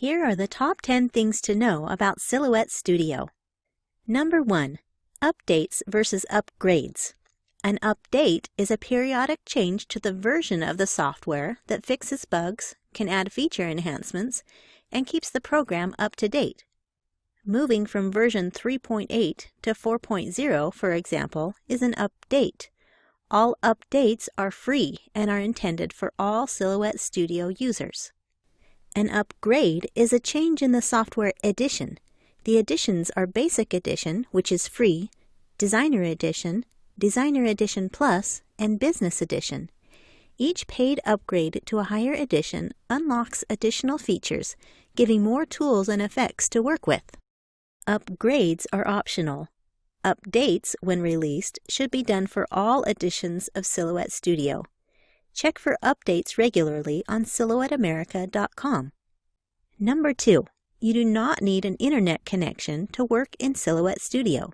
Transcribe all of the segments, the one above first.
Here are the top 10 things to know about Silhouette Studio. Number 1. Updates versus upgrades. An update is a periodic change to the version of the software that fixes bugs, can add feature enhancements, and keeps the program up to date. Moving from version 3.8 to 4.0, for example, is an update. All updates are free and are intended for all Silhouette Studio users. An upgrade is a change in the software edition. The editions are Basic Edition, which is free, Designer Edition Plus, and Business Edition. Each paid upgrade to a higher edition unlocks additional features, giving more tools and effects to work with. Upgrades are optional. Updates, when released, should be done for all editions of Silhouette Studio. Check for updates regularly on silhouetteamerica.com. Number 2. You do not need an internet connection to work in Silhouette Studio.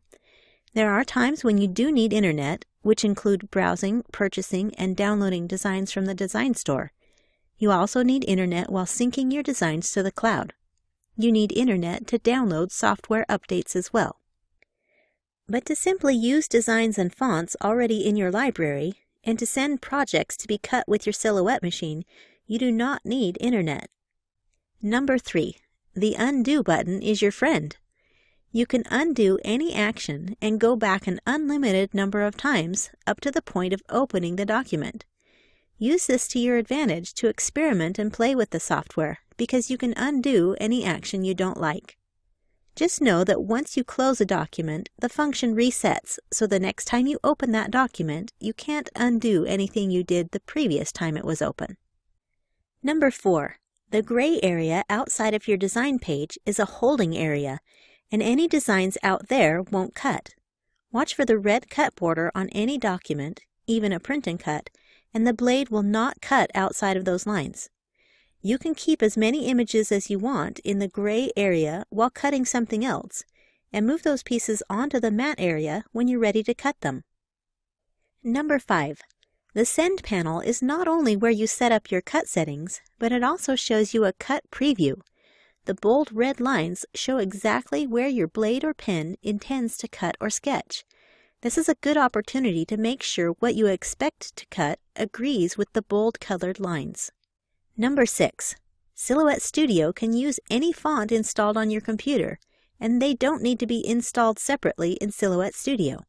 There are times when you do need internet, which include browsing, purchasing, and downloading designs from the design store. You also need internet while syncing your designs to the cloud. You need internet to download software updates as well. But to simply use designs and fonts already in your library, and to send projects to be cut with your Silhouette machine, you do not need internet. Number 3. The undo button is your friend. You can undo any action and go back an unlimited number of times up to the point of opening the document. Use this to your advantage to experiment and play with the software, because you can undo any action you don't like. Just know that once you close a document, the function resets, so the next time you open that document, you can't undo anything you did the previous time it was open. Number 4. The gray area outside of your design page is a holding area, and any designs out there won't cut. Watch for the red cut border on any document, even a print and cut, and the blade will not cut outside of those lines. You can keep as many images as you want in the gray area while cutting something else, and move those pieces onto the matte area when you're ready to cut them. Number 5. The Send panel is not only where you set up your cut settings, but it also shows you a cut preview. The bold red lines show exactly where your blade or pen intends to cut or sketch. This is a good opportunity to make sure what you expect to cut agrees with the bold colored lines. Number 6. Silhouette Studio can use any font installed on your computer, and they don't need to be installed separately in Silhouette Studio.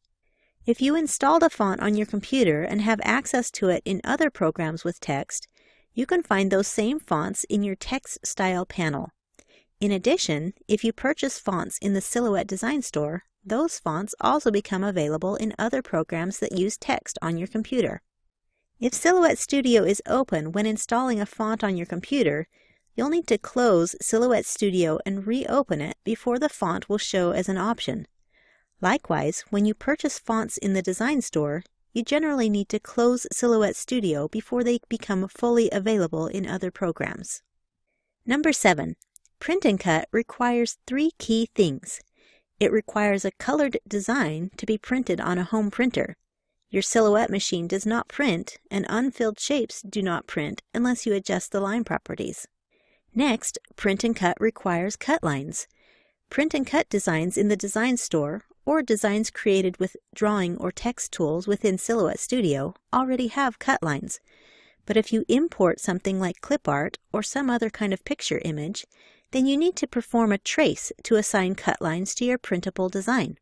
If you installed a font on your computer and have access to it in other programs with text, you can find those same fonts in your text style panel. In addition, if you purchase fonts in the Silhouette Design Store, those fonts also become available in other programs that use text on your computer. If Silhouette Studio is open when installing a font on your computer, you'll need to close Silhouette Studio and reopen it before the font will show as an option. Likewise, when you purchase fonts in the Design Store, you generally need to close Silhouette Studio before they become fully available in other programs. Number 7. Print and cut requires 3 key things. It requires a colored design to be printed on a home printer. Your Silhouette machine does not print, and unfilled shapes do not print unless you adjust the line properties. Next, print and cut requires cut lines. Print and cut designs in the Design Store, or designs created with drawing or text tools within Silhouette Studio, already have cut lines. But if you import something like clip art or some other kind of picture image, then you need to perform a trace to assign cut lines to your printable design.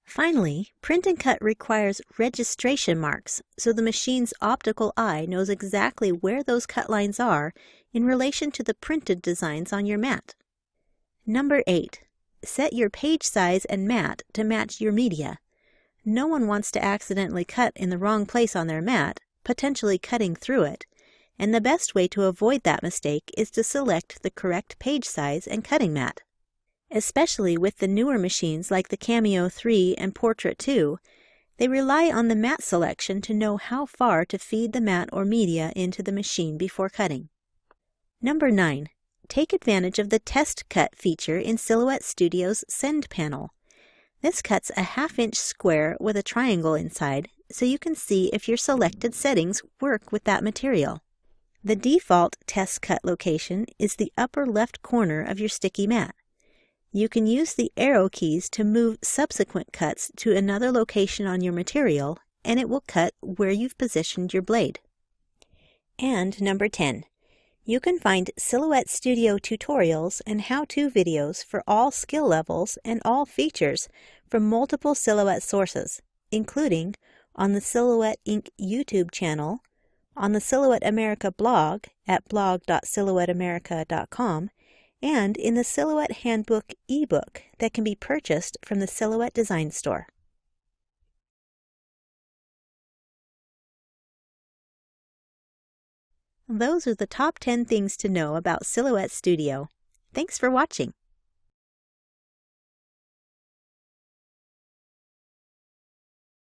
Finally, print and cut requires registration marks, so the machine's optical eye knows exactly where those cut lines are in relation to the printed designs on your mat. Number 8. Set your page size and mat to match your media. No one wants to accidentally cut in the wrong place on their mat, potentially cutting through it, and the best way to avoid that mistake is to select the correct page size and cutting mat. Especially with the newer machines like the Cameo 3 and Portrait 2, they rely on the mat selection to know how far to feed the mat or media into the machine before cutting. Number 9. Take advantage of the Test Cut feature in Silhouette Studio's Send panel. This cuts a 1/2-inch square with a triangle inside, so you can see if your selected settings work with that material. The default test cut location is the upper left corner of your sticky mat. You can use the arrow keys to move subsequent cuts to another location on your material, and it will cut where you've positioned your blade. And number 10. You can find Silhouette Studio tutorials and how-to videos for all skill levels and all features from multiple Silhouette sources, including on the Silhouette Inc. YouTube channel, on the Silhouette America blog at blog.silhouetteamerica.com, and in the Silhouette Handbook ebook that can be purchased from the Silhouette Design Store. Those are the top 10 things to know about Silhouette Studio. Thanks for watching.